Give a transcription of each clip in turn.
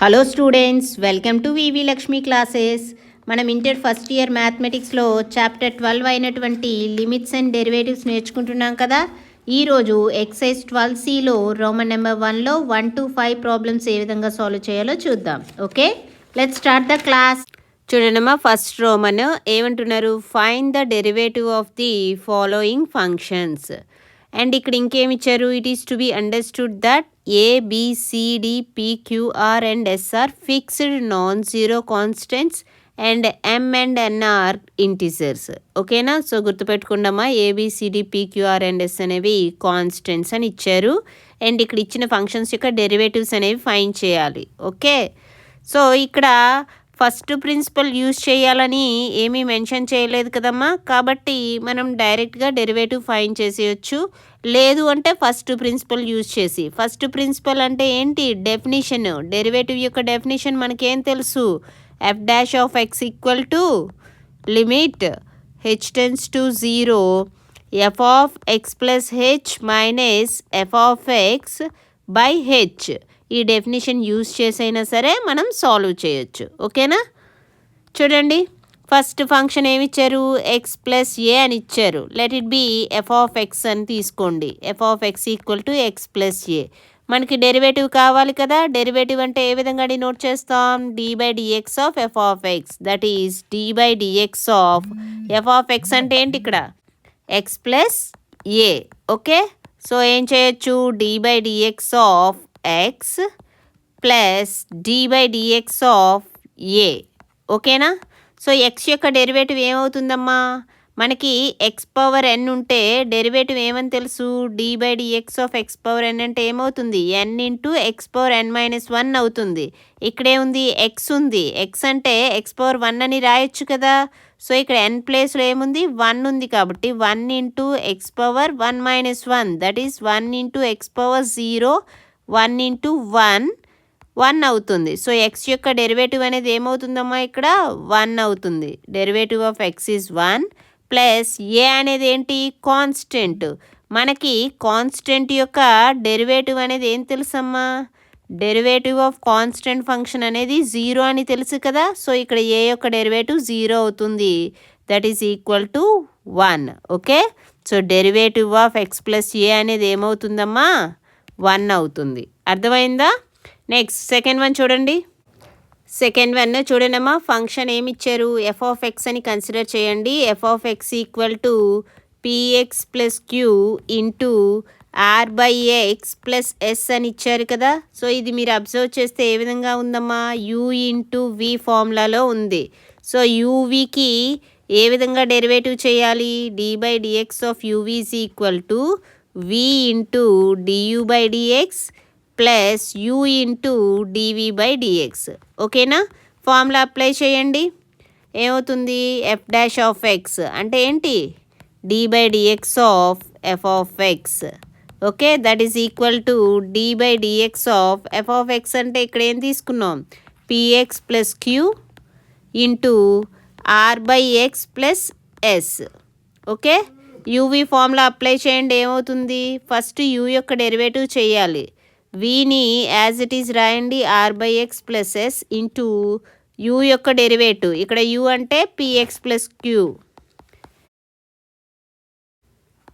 Hello students, welcome to VV Lakshmi classes. మనం inter first year మ్యాథమెటిక్స్లో chapter 12 అయినటువంటి limits and derivatives నేర్చుకుంటున్నాం కదా. ఈరోజు ఎక్సైజ్ 12Cలో రోమన్ నెంబర్ 1లో 1 to 5 ప్రాబ్లమ్స్ ఏ విధంగా సాల్వ్ చేయాలో చూద్దాం. Okay, let's start the class. చూడండమ్మా, ఫస్ట్ రోమన్ ఏమంటున్నారు? Find the derivative of the following functions. And ఇక్కడ ఇంకేమి ఇచ్చారు? It is to be understood that ABCDPQR and S are fixed non-zero constants and M and N are integers. ఓకేనా? So గుర్తుపెట్టుకుందామా, ABCDPQR and S అనేవి constants అని ఇచ్చారు. And ఇక్కడ ఇచ్చిన functions యొక్క డెరివేటివ్స్ అనేవి ఫైండ్ చేయాలి. ఓకే, సో ఇక్కడ ఫస్ట్ ప్రిన్సిపల్ యూజ్ చేయాలని ఏమీ మెన్షన్ చేయలేదు కదమ్మా, కాబట్టి మనం డైరెక్ట్గా డెరివేటివ్ ఫైండ్ చేసేయచ్చు. లేదు అంటే ఫస్ట్ ప్రిన్సిపల్ యూజ్ చేసి. ఫస్ట్ ప్రిన్సిపల్ అంటే ఏంటి? డెఫినిషన్. డెరివేటివ్ యొక్క డెఫినిషన్ మనకేం తెలుసు? f' equal to limit h→0 f(x + h - f(x/h). ఈ డెఫినిషన్ యూజ్ చేసైనా సరే మనం సాల్వ్ చేయొచ్చు. ఓకేనా? చూడండి, ఫస్ట్ ఫంక్షన్ ఏమి ఇచ్చారు? x + a అని ఇచ్చారు. లెట్ ఇట్ బి f(x) అని తీసుకోండి. f(x = x + a). మనకి డెరివేటివ్ కావాలి కదా. డెరివేటివ్ అంటే ఏ విధంగా డినోట్ చేస్తాం? d/dx of f(x). That is d/dx of f(x) అంటే ఏంటి? ఇక్కడ x + a. ఓకే, సో ఏం చేయొచ్చు? d/dx of x plus d/dx of a. ఓకేనా? సో x యొక్క డెరివేటివ్ ఏమవుతుందమ్మా? మనకి x⁴n ఉంటే డెరివేటివ్ ఏమని తెలుసు? d/dx ఆఫ్ x⁴n అంటే ఏమవుతుంది? n ఇంటూ x⁴n-1 అవుతుంది. ఇక్కడే ఉంది x ఉంది. x అంటే x⁴1 అని రాయొచ్చు కదా. సో ఇక్కడ n ప్లేస్లో ఏముంది? 1 ఉంది, కాబట్టి 1 into x⁴1-1 that is 1 into x⁴0 1 into 1 అవుతుంది. సో x యొక్క డెరివేటివ్ అనేది ఏమవుతుందమ్మా? ఇక్కడ 1 అవుతుంది. Derivative of x is 1 plus a అనేది ఏంటి? కాన్స్టెంట్. మనకి కాన్స్టెంట్ యొక్క డెరివేటివ్ అనేది ఏం తెలుసమ్మా? డెరివేటివ్ ఆఫ్ కాన్స్టెంట్ ఫంక్షన్ అనేది 0 అని తెలుసు కదా. సో ఇక్కడ a యొక్క డెరివేటివ్ 0 అవుతుంది. That is equal to 1. Okay, so derivative of x + a అనేది ఏమవుతుందమ్మా? 1 అవుతుంది. అర్థమైందా? నెక్స్ట్ సెకండ్ వన్ చూడండి. సెకండ్ వన్ చూడండమ్మా, ఫంక్షన్ ఏమి ఇచ్చారు? f(x) అని కన్సిడర్ చేయండి. f(x) equal to px + q into r/x + s అని ఇచ్చారు కదా. సో ఇది మీరు అబ్జర్వ్ చేస్తే ఏ విధంగా ఉందమ్మా? u ఇంటూ v ఫార్ములాలో ఉంది. సో uvకి ఏ విధంగా డెరివేటివ్ చేయాలి? d/dx of uv is equal to v into du/dx plus u into dv/dx. ఓకేనా? ఫార్ములా అప్లై చేయండి. ఏమవుతుంది? f'(x) అంటే ఏంటి? d/dx of f(x). Okay, that is equal to d/dx of f(x) అంటే ఇక్కడ ఏం తీసుకున్నాం? px + q into r/x + s. Okay, uv formula apply చేయండి. ఏమవుతుంది? ఫస్ట్ u యొక్క డెరివేటివ్ చేయాలి. vని యాజ్ ఇట్ ఈజ్ రాయండి, r/x + s ఇంటూ u యొక్క డెరివేటివ్. ఇక్కడ u అంటే px + q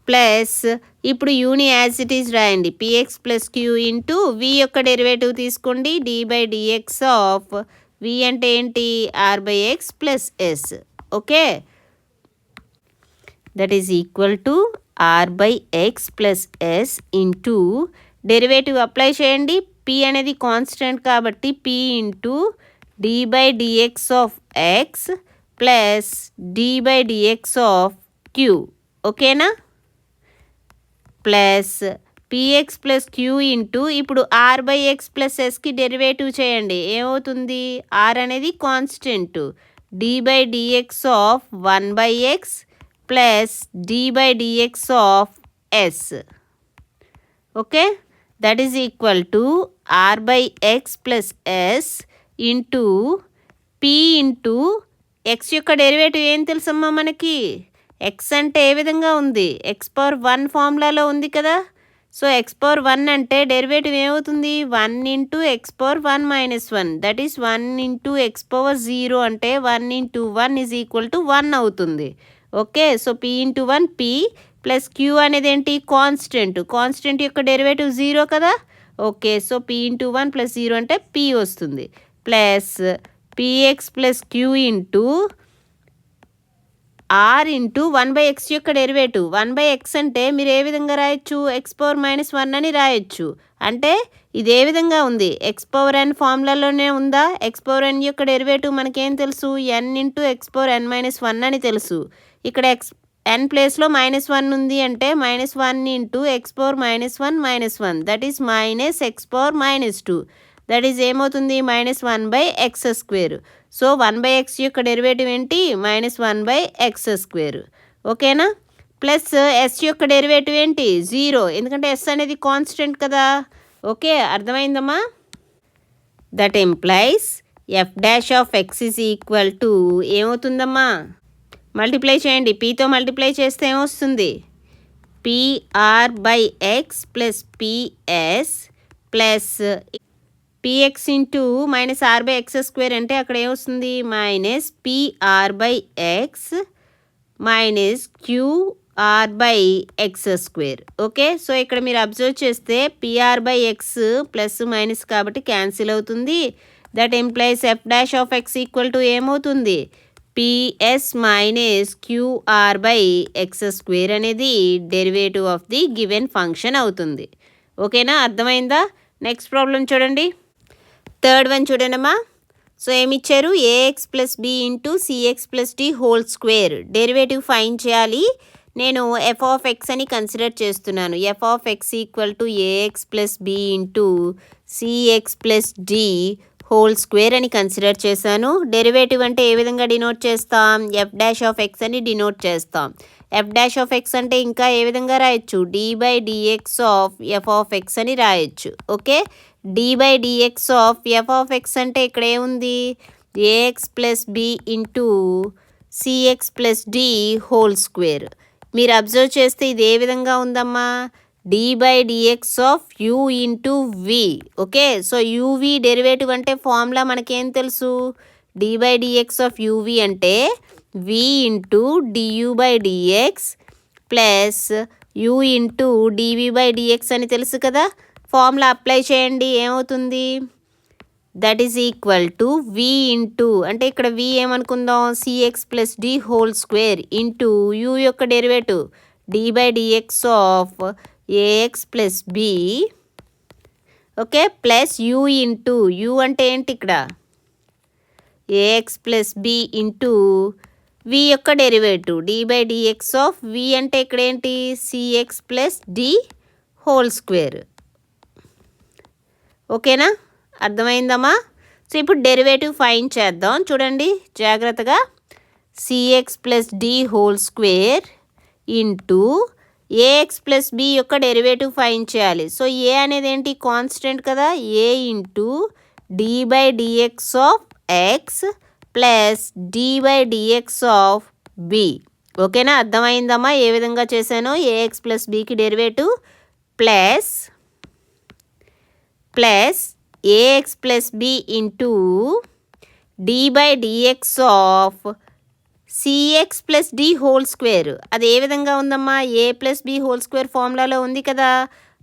ప్లస్ ఇప్పుడు యూని యాజ్ ఇట్ ఈజ్ రాయండి, px + q ఇంటూ v యొక్క డెరివేటివ్ తీసుకోండి, d/dx ఆఫ్ v అంటే ఏంటి? r/x + s. Okay, that is equal to r/x + s into derivative apply చేయండి. p అనేది కాన్స్టెంట్ కాబట్టి p into d/dx of x plus d/dx of q. ఓకేనా? Plus px + q into ఇప్పుడు r/x + sకి derivative చేయండి. ఏమవుతుంది? r అనేది constant, d/dx of 1/x plus d/dx of s. Okay, that is equal to r/x + s into p into x యొక్క derivative ఏం తెలుసమ్మా మనకి? x అంటే ఏ విధంగా ఉంది? x⁴1 ఫార్ములాలో ఉంది కదా. సో ఎక్స్ పవర్ 1 అంటే డెరివేటివ్ ఏమవుతుంది 1 into X power 1 minus 1 that is 1 into X power 0 అంటే 1 ఇంటూ 1 ఈజ్ ఈక్వల్ టు 1 అవుతుంది. Okay, so P into 1 P plus Q అనేది ఏంటి కాన్స్టెంట్ యొక్క డెరివేటివ్ 0 కదా. Okay, so P into 1 plus 0 అంటే P వస్తుంది plus px plus Q into R into 1/x యొక్క derivative 1/x అంటే మీరు ఏ విధంగా రాయొచ్చు ఎక్స్ పవర్ -1 అని రాయొచ్చు. అంటే ఇది ఏ విధంగా ఉంది ఎక్స్ పవర్ n ఫార్ములాలోనే ఉందా. ఎక్స్ పవర్ n యొక్క డెరివేటివ్ మనకేం తెలుసు n into X power n-1 అని తెలుసు. ఇక్కడ n ప్లేస్లో -1 ఉంది అంటే -1 into X power -1 that is minus X power -2 that is ఏమవుతుంది -1/x². సో 1/x యొక్క డెరివేటివ్ ఏంటి -1/x². ఓకేనా. ప్లస్ s యొక్క డెరివేటివ్ ఏంటి 0 ఎందుకంటే s అనేది కాన్స్టెంట్ కదా. ఓకే, అర్థమైందమ్మా. That implies f' is equal to ఏమవుతుందమ్మా మల్టిప్లై చేయండి, pతో మల్టిప్లై చేస్తే ఏమొస్తుంది pr/x plus ps plus px into -r/x² అంటే అక్కడ ఏమొస్తుంది -pr/x minus qr/x². Okay, so ఇక్కడ మీరు అబ్జర్వ్ చేస్తే pr/x ప్లస్ మైనస్ కాబట్టి క్యాన్సిల్ అవుతుంది. That implies f' equal to ఏమవుతుంది ps మైనస్ qr/x² అనేది derivative of the given function అవుతుంది. ఓకేనా, అర్థమైందా. నెక్స్ట్ ప్రాబ్లం చూడండి, థర్డ్ వన్ చూడండమ్మా. సో ఏమిచ్చారు AX plus B into CX plus D whole square derivative find చేయాలి. నేను ఎఫ్ ఆఫ్ ఎక్స్ అని కన్సిడర్ చేస్తున్నాను. F of X equal to AX plus B into CX plus D whole square అని consider చేశాను. Derivative అంటే ఏ విధంగా denote చేస్తాం f' అని డినోట్ చేస్తాం. f' అంటే ఇంకా ఏ విధంగా రాయొచ్చు d/dx ఆఫ్ f(x) అని రాయొచ్చు. ఓకే, d/dx ఆఫ్ f(x) అంటే ఇక్కడ ఏముంది ax plus B into CX plus D whole square. మీరు అబ్జర్వ్ చేస్తే ఇది ఏ విధంగా ఉందమ్మా d/dx of u into v. Okay, so u v derivative అంటే ఫార్ములా మనకేం తెలుసు d/dx ఆఫ్ యూవి అంటే v into du/dx plus u into dv/dx అని తెలుసు కదా. ఫార్ములా అప్లై చేయండి ఏమవుతుంది that is equal to v into అంటే ఇక్కడ v ఏమనుకుందాం c x plus D whole square into u యొక్క derivative d/dx of AX plus b. Okay, plus u into u అంటే ఏంటి ఇక్కడ a x plus B into v యొక్క డెరివేటివ్ d/dx ఆఫ్ v అంటే ఇక్కడ ఏంటి CX plus D whole square. ఓకేనా, అర్థమైందమ్మా. సో ఇప్పుడు డెరివేటివ్ ఫైండ్ చేద్దాం చూడండి జాగ్రత్తగా. C x plus D whole square into AX plus B యొక్క డెరివేటివ్ ఫైండ్ చేయాలి. సో ఏ అనేది ఏంటి కాన్స్టెంట్ కదా a into d/dx of X plus d/dx of b. ఓకేనా, అర్థమైందమ్మా ఏ విధంగా చేశానో ఏఎక్స్ ప్లస్ బికి derivative plus AX plus B into d/dx of c x plus D whole square. అది ఏ విధంగా ఉందమ్మా a plus B whole square ఫార్ములాలో ఉంది కదా.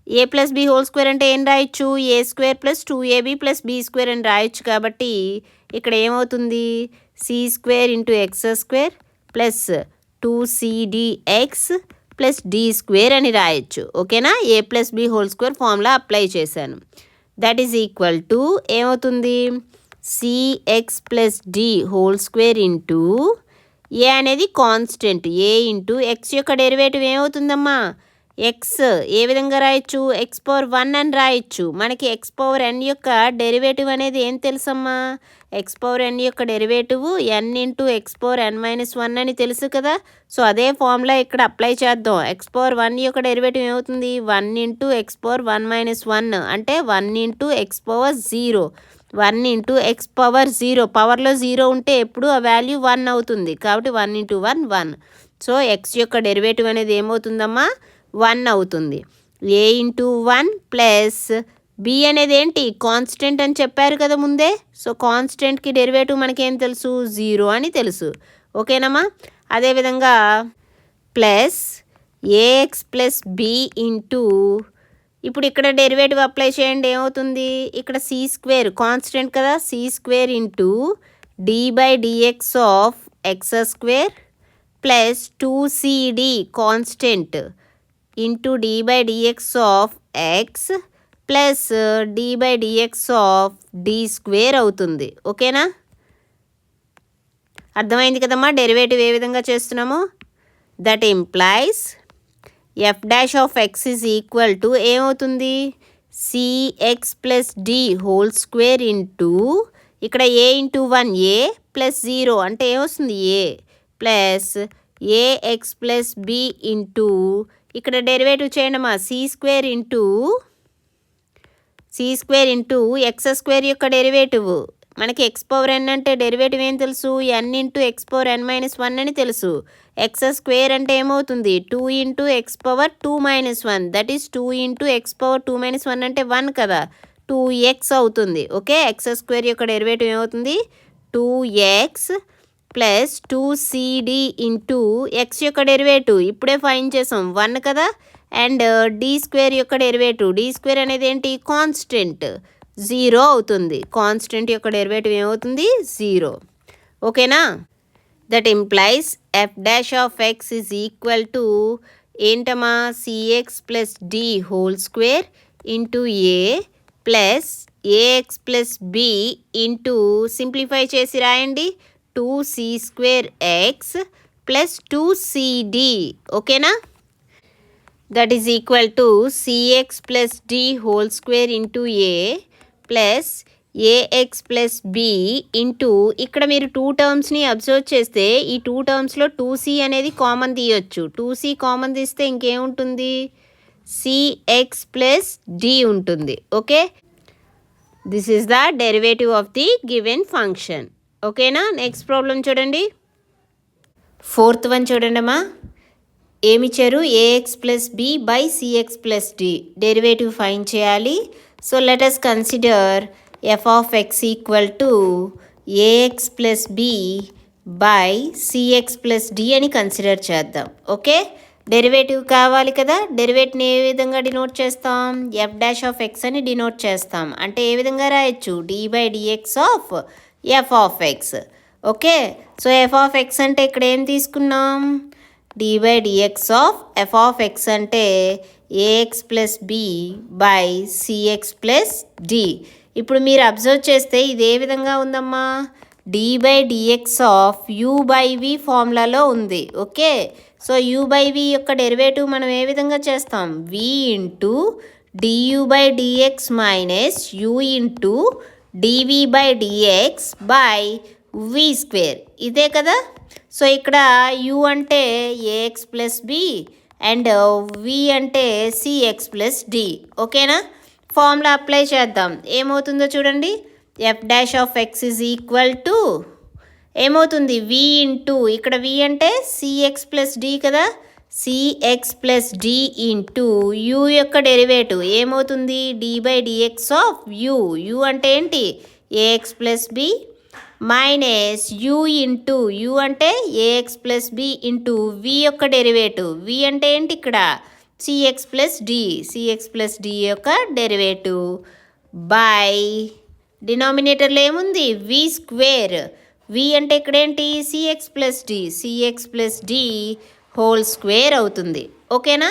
A plus B whole square అంటే ఏం రాయొచ్చు a² plus 2ab plus b² అని రాయొచ్చు. కాబట్టి ఇక్కడ ఏమవుతుంది c² into x² plus 2cdx plus d² అని రాయొచ్చు. ఓకేనా, A plus B whole square formula apply చేశాను. దట్ ఈజ్ ఈక్వల్ టు ఏమవుతుంది C X plus D whole square into A అనేది కాన్స్టెంట్ ఏ ఇంటూ ఎక్స్ యొక్క డెరివేటివ్ ఏమవుతుందమ్మా ఎక్స్ ఏ విధంగా రాయొచ్చు x⁴ అని రాయొచ్చు. మనకి x⁴n యొక్క డెరివేటివ్ అనేది ఏం తెలుసమ్మా x⁴n యొక్క డెరివేటివ్ n ఇంటూ x⁴n-1 అని తెలుసు కదా. సో అదే ఫార్ములా ఇక్కడ అప్లై చేద్దాం. x⁴1 యొక్క డెరివేటివ్ ఏమవుతుంది 1 ఇంటూ x⁴1-1 అంటే 1 ఇంటూ x⁴0 1 ఇంటూ x⁴0 పవర్లో 0 ఉంటే ఎప్పుడు ఆ వాల్యూ 1 అవుతుంది కాబట్టి 1 ఇంటూ 1 1. సో ఎక్స్ యొక్క డెరివేటివ్ అనేది ఏమవుతుందమ్మా 1 అవుతుంది. ఏ ఇంటూ 1 ప్లస్ బి అనేది ఏంటి కాన్స్టెంట్ అని చెప్పారు కదా ముందే. సో కాన్స్టెంట్కి డెరివేటివ్ మనకేం తెలుసు 0 అని తెలుసు. ఓకేనమ్మా. అదేవిధంగా plus AX plus B into ఇప్పుడు ఇక్కడ డెరివేటివ్ అప్లై చేయండి ఏమవుతుంది, ఇక్కడ సి స్క్వేర్ కాన్స్టెంట్ కదా, C square into D by dx of X square plus 2cd constant into D by dx of X plus D by dx of D square అవుతుంది. ఓకేనా, అర్థమైంది కదమ్మా డెరివేటివ్ ఏ విధంగా చేస్తున్నామో. That implies F dash of X is equal to ఏమవుతుంది C X plus D whole square into ఇక్కడ ఏ into 1 A plus 0 అంటే ఏమొస్తుంది A plus AX plus B into ఇక్కడ డెరివేటివ్ చేయండమ్మా C square into X square యొక్క డెరివేటివ్ మనకి X power N అంటే derivative ఏం తెలుసు N into X power N minus 1 అని తెలుసు. ఎక్స్ స్క్వేర్ అంటే ఏమవుతుంది 2 into X power 2 minus 1 that is 2 into X power 2 minus 1 అంటే 1 కదా 2x అవుతుంది. ఓకే, ఎక్స్ స్క్వేర్ యొక్క డెరివేటివ్ ఏమవుతుంది 2x plus 2cd into X యొక్క డెరివేటివ్ ఇప్పుడే ఫైండ్ చేసాం 1 కదా, అండ్ డి స్క్వేర్ యొక్క డెరివేటివ్ డి స్క్వేర్ అనేది ఏంటి కాన్స్టెంట్ 0 అవుతుంది. కాన్స్టెంట్ యొక్క డెరివేటివ్ ఏమవుతుంది 0. ఓకేనా, that implies F dash of X is equal to ఏంటమ్మా C X plus D whole square into A plus AX plus B into simplify చేసి రాయండి 2c square X plus 2cd. ఓకేనా, that is equal to CX plus D whole square into A plus AX plus B into ఇక్కడ మీరు 2 టర్మ్స్ని observe చేస్తే ఈ 2 టర్మ్స్లో 2c అనేది common తీయొచ్చు. 2c common తీస్తే ఇంకేముంటుంది సిఎక్స్ ప్లస్ డి ఉంటుంది. Okay, this is the derivative of the given function. ఓకేనా, నెక్స్ట్ ప్రాబ్లం చూడండి. 4th వన్ చూడండి అమ్మా. ఏమిచ్చారు AX plus B by C X plus D derivative find చేయాలి. So let us consider F of X equal to AX plus B by C X plus D అని consider చేద్దాం. Okay, derivative కావాలి కదా, డెరివేటివ్ని ఏ విధంగా డినోట్ చేస్తాం ఎఫ్ డాష్ ఆఫ్ ఎక్స్ అని డినోట్ చేస్తాం. అంటే ఏ విధంగా రాయొచ్చు D by dx of F of X. Okay, so F of X అంటే ఇక్కడ ఏం తీసుకున్నాం D by dx of F of X అంటే AX plus B by C X plus D. ఇప్పుడు మీరు అబ్జర్వ్ చేస్తే ఇది ఏ విధంగా ఉందమ్మా D by dx of U by V ఫార్ములాలో ఉంది. Okay, so U by V యొక్క డెరివేటివ్ మనం ఏ విధంగా చేస్తాం V into D U by D X minus u into dv by dx by we square ఇదే కదా. సో ఇక్కడ యూ అంటే AX plus b and v అంటే సిఎక్స్ ప్లస్ డి. ఓకేనా, ఫార్ములా అప్లై చేద్దాం. ఏమవుతుందో చూడండి f dash of X is equal to ఏమవుతుంది వి ఇంటూ ఇక్కడ వి అంటే సిఎక్స్ ప్లస్ డి కదా cx plus d into u యొక్క డెరివేటివ్ ఏమవుతుంది d by dx of u. U అంటే ఏంటి ax plus b minus u into u అంటే AX plus B into v యొక్క డెరివేటివ్ వి అంటే ఏంటి ఇక్కడ సిఎక్స్ ప్లస్ డి యొక్క డెరివేటివ్ బై డినామినేటర్లో ఏముంది వి స్క్వేర్ వి అంటే ఇక్కడ ఏంటి CX plus D whole square అవుతుంది. ఓకేనా,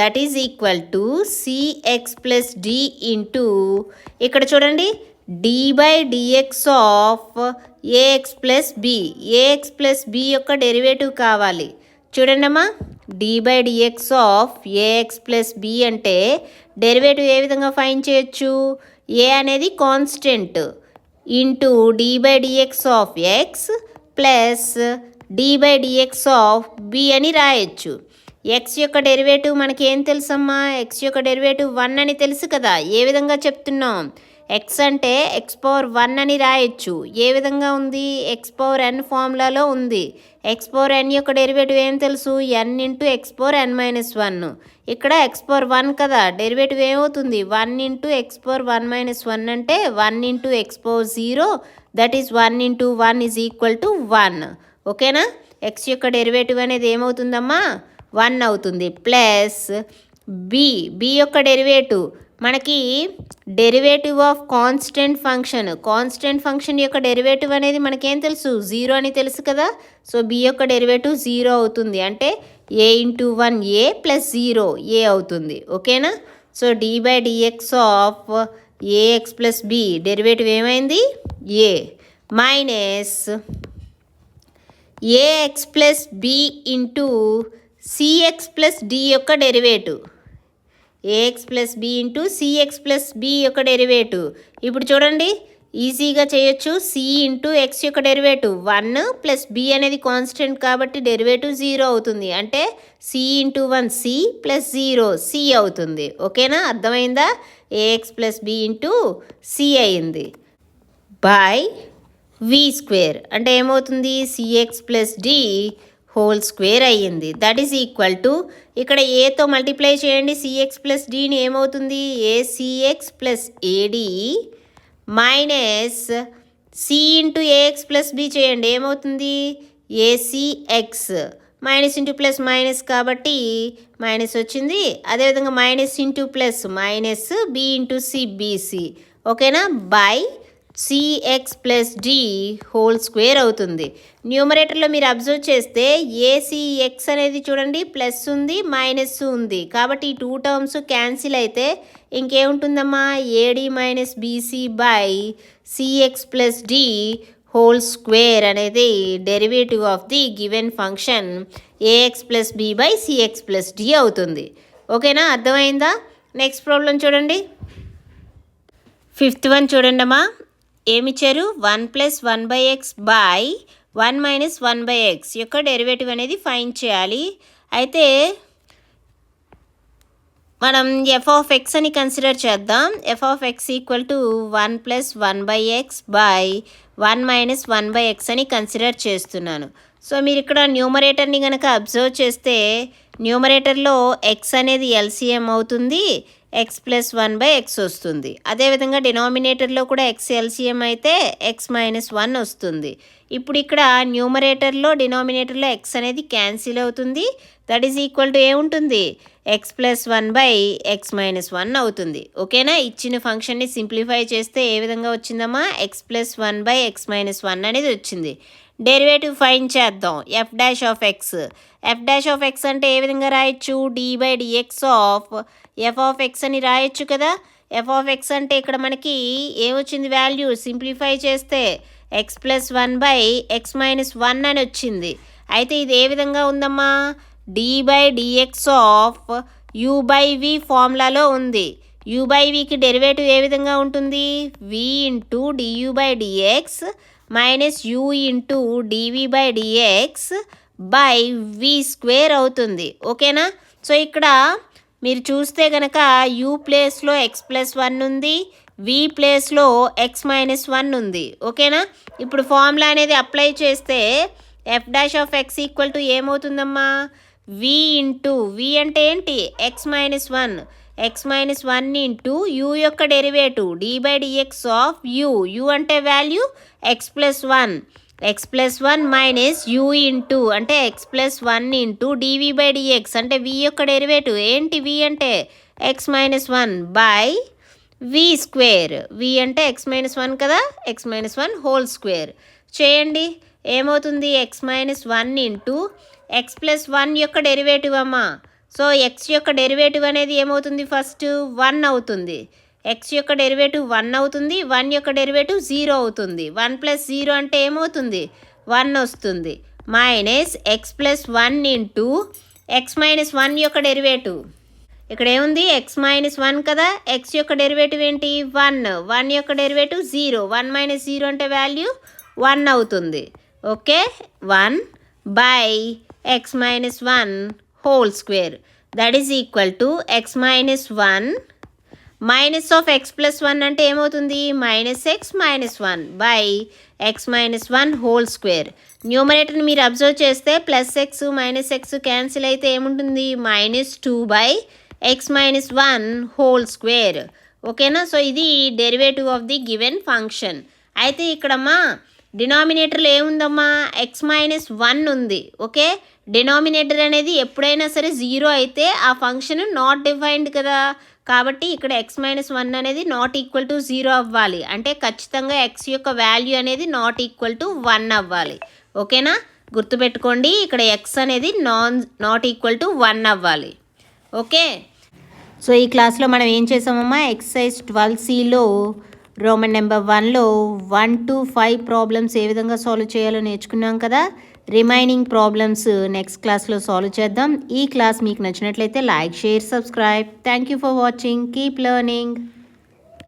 that is equal to CX plus d into ఇక్కడ చూడండి d by dx of AX plus B యొక్క డెరివేటివ్ కావాలి. చూడండి అమ్మా d by dx of AX plus b అంటే డెరివేటివ్ ఏ విధంగా ఫైండ్ చేయొచ్చు ఏ అనేది constant into D by dx of X plus D by dx of b అని రాయొచ్చు. ఎక్స్ యొక్క డెరివేటివ్ మనకి ఏం తెలుసమ్మా ఎక్స్ యొక్క డెరివేటివ్ 1 అని తెలుసు కదా. ఏ విధంగా చెప్తున్నాం ఎక్స్ అంటే ఎక్స్ పవర్ 1 అని రాయొచ్చు. ఏ విధంగా ఉంది? ఎక్స్ పవర్ n ఫార్ములాలో ఉంది. ఎక్స్ పవర్ n యొక్క డెరివేటివ్ ఏం తెలుసు? n into X power n-1. ఇక్కడ ఎక్స్ పవర్ 1 కదా, డెరివేటివ్ ఏమవుతుంది? 1 ఇంటూ ఎక్స్ పవర్ 1-1 అంటే 1 into X power 0, that is 1 into 1 is equal to 1. ఓకేనా? ఎక్స్ యొక్క డెరివేటివ్ అనేది ఏమవుతుందమ్మా? 1 అవుతుంది. ప్లస్ బి యొక్క డెరివేటివ్ మనకి డెరివేటివ్ ఆఫ్ కాన్స్టెంట్ ఫంక్షన్ యొక్క డెరివేటివ్ అనేది మనకేం తెలుసు? 0 అని తెలుసు కదా. సో బి యొక్క డెరివేటివ్ 0 అవుతుంది. అంటే ఏ ఇంటూ 1 ఏ ప్లస్ 0 ఏ అవుతుంది. ఓకేనా? So d/dx of AX plus B derivative ఏమైంది? A minus A X plus B into CX plus D యొక్క derivative. A X plus B into CX plus B యొక్క derivative. ఇప్పుడు చూడండి, ఈజీగా చేయొచ్చు. సి ఇంటూ ఎక్స్ యొక్క డెరివేటివ్ 1 ప్లస్ బి అనేది constant కాబట్టి డెరివేటివ్ 0 అవుతుంది. అంటే C into 1 C plus 0 C అవుతుంది. ఓకేనా? అర్థమైందా? A X plus B into C అయింది బై వి స్క్వేర్. అంటే ఏమవుతుంది? C X plus D whole square అయ్యింది. దట్ ఈస్ ఈక్వల్ టు, ఇక్కడ ఏతో మల్టిప్లై చేయండి సిఎక్స్ ప్లస్ డిని, ఏమవుతుంది? A C X plus A D minus C into AX plus B చేయండి, ఏమవుతుంది? A C X. Minus into plus minus కాబట్టి మైనస్ వచ్చింది. అదేవిధంగా minus into plus minus B into C B C. ఓకేనా? By C X plus D whole square అవుతుంది. న్యూమరేటర్లో మీరు అబ్జర్వ్ చేస్తే ఏసిఎక్స్ అనేది చూడండి ప్లస్ ఉంది మైనస్ ఉంది కాబట్టి ఈ 2 టర్మ్స్ క్యాన్సిల్ అయితే ఇంకేముంటుందమ్మా? A D minus B C by C X plus D whole square అనేది derivative of the given function A X plus B by C X plus D అవుతుంది. ఓకేనా? అర్థమైందా? నెక్స్ట్ ప్రాబ్లం చూడండి. 5th వన్ చూడండి అమ్మా. ఏమిచ్చారు? 1 plus 1/x by 1 minus 1/x యొక్క డెరివేటివ్ అనేది find చేయాలి. అయితే మనం ఎఫ్ ఆఫ్ ఎక్స్ అని కన్సిడర్ చేద్దాం. F of X equal to 1 plus 1/x by 1 minus 1/x అని కన్సిడర్ చేస్తున్నాను. సో మీరు ఇక్కడ న్యూమరేటర్ని కనుక అబ్జర్వ్ చేస్తే న్యూమరేటర్లో ఎక్స్ అనేది ఎల్సిఎం అవుతుంది, ఎక్స్ ప్లస్ 1/x వస్తుంది. అదేవిధంగా డినామినేటర్లో కూడా ఎక్స్ ఎల్సిఎం అయితే ఎక్స్ మైనస్ 1 వస్తుంది. ఇప్పుడు ఇక్కడ న్యూమరేటర్లో డినామినేటర్లో ఎక్స్ అనేది క్యాన్సిల్ అవుతుంది. దట్ ఈజ్ ఈక్వల్ టు ఏముంటుంది? ఎక్స్ ప్లస్ 1/x మైనస్ 1 అవుతుంది. ఓకేనా? ఇచ్చిన ఫంక్షన్ని సింప్లిఫై చేస్తే ఏ విధంగా వచ్చిందమ్మా? ఎక్స్ ప్లస్ 1/x మైనస్ 1 అనేది వచ్చింది. డెరివేటివ్ ఫైండ్ చేద్దాం. F dash of X. F dash of X అంటే ఏ విధంగా రాయొచ్చు? d/dx of F of X అని రాయొచ్చు కదా. ఎఫ్ ఆఫ్ ఎక్స్ అంటే ఇక్కడ మనకి ఏమొచ్చింది వాల్యూ? సింప్లిఫై చేస్తే ఎక్స్ ప్లస్ 1/x మైనస్ 1 అని వచ్చింది. అయితే ఇది ఏ విధంగా ఉందమ్మా? d/dx ఆఫ్ u/v ఫార్ములాలో ఉంది. u/vకి డెరివేటివ్ ఏ విధంగా ఉంటుంది? v into du/dx minus u into dv/dx by we square అవుతుంది. ఓకేనా? సో ఇక్కడ మీరు చూస్తే కనుక u ప్లేస్లో ఎక్స్ ప్లస్ 1 ఉంది, v ప్లేస్లో ఎక్స్ మైనస్ 1 ఉంది. ఓకేనా? ఇప్పుడు ఫార్ములా అనేది అప్లై చేస్తే F dash of X equal to ఏమవుతుందమ్మా? v ఇంటూ v అంటే ఏంటి? X minus 1, X minus 1 into u యొక్క డెరివేటివ్ d/dx ఆఫ్ u అంటే value X plus 1, X plus 1 minus u into అంటే ఎక్స్ ప్లస్ 1 ఇంటూ dv/dx అంటే v యొక్క derivative ఏంటి? v అంటే X minus 1 by we square. v అంటే X minus 1 కదా, X minus 1 whole square చేయండి. ఏమవుతుంది? X minus 1 into X plus 1 యొక్క డెరివేటివ్ అమ్మా. సో ఎక్స్ యొక్క డెరివేటివ్ అనేది ఏమవుతుంది? ఫస్ట్ 1 అవుతుంది. ఎక్స్ యొక్క డెరివేటివ్ 1 అవుతుంది, 1 యొక్క డెరివేటివ్ 0 అవుతుంది. 1 ప్లస్ 0 అంటే ఏమవుతుంది? 1 వస్తుంది. Minus X plus 1 into X minus 1 యొక్క డెరివేటివ్. ఇక్కడ ఏముంది? ఎక్స్ మైనస్ 1 కదా, ఎక్స్ యొక్క డెరివేటివ్ ఏంటి? 1, 1 యొక్క డెరివేటివ్ 0, 1 మైనస్ 0 అంటే వాల్యూ 1 అవుతుంది. Okay? 1 by X minus 1 whole square that is equal to X minus 1 minus of X plus 1 అంటే ఏమవుతుంది minus X minus 1 by X minus 1 whole square. న్యూమరేటర్ని మీరు అబ్జర్వ్ చేస్తే plus X minus X cancel అయితే ఏముంటుంది minus 2 by X minus 1 whole square. ఓకేనా. So ఇది derivative of the given function. అయితే ఇక్కడమ్మా డినామినేటర్లో ఏముందమ్మా ఎక్స్ మైనస్ 1 ఉంది. ఓకే, డినామినేటర్ అనేది ఎప్పుడైనా సరే 0 అయితే ఆ ఫంక్షన్ నాట్ డిఫైన్డ్ కదా. కాబట్టి ఇక్కడ ఎక్స్ మైనస్ 1 అనేది నాట్ ఈక్వల్ టు 0 అవ్వాలి. అంటే ఖచ్చితంగా ఎక్స్ యొక్క వాల్యూ అనేది నాట్ ఈక్వల్ టు 1 అవ్వాలి. ఓకేనా, గుర్తుపెట్టుకోండి ఇక్కడ ఎక్స్ అనేది నాట్ ఈక్వల్ టు 1 అవ్వాలి. ఓకే, సో ఈ క్లాస్లో మనం ఏం చేసామమ్మా ఎక్సర్సైజ్ 12Cలో రోమన్ నెంబర్ 1లో 1 to 5 ప్రాబ్లమ్స్ ఏ విధంగా సాల్వ్ చేయాలో నేర్చుకున్నాం కదా. రిమైనింగ్ ప్రాబ్లమ్స్ నెక్స్ట్ క్లాస్లో సాల్వ్ చేద్దాం. ఈ క్లాస్ మీకు నచ్చినట్లయితే like, share, subscribe. Thank you for watching. Keep learning.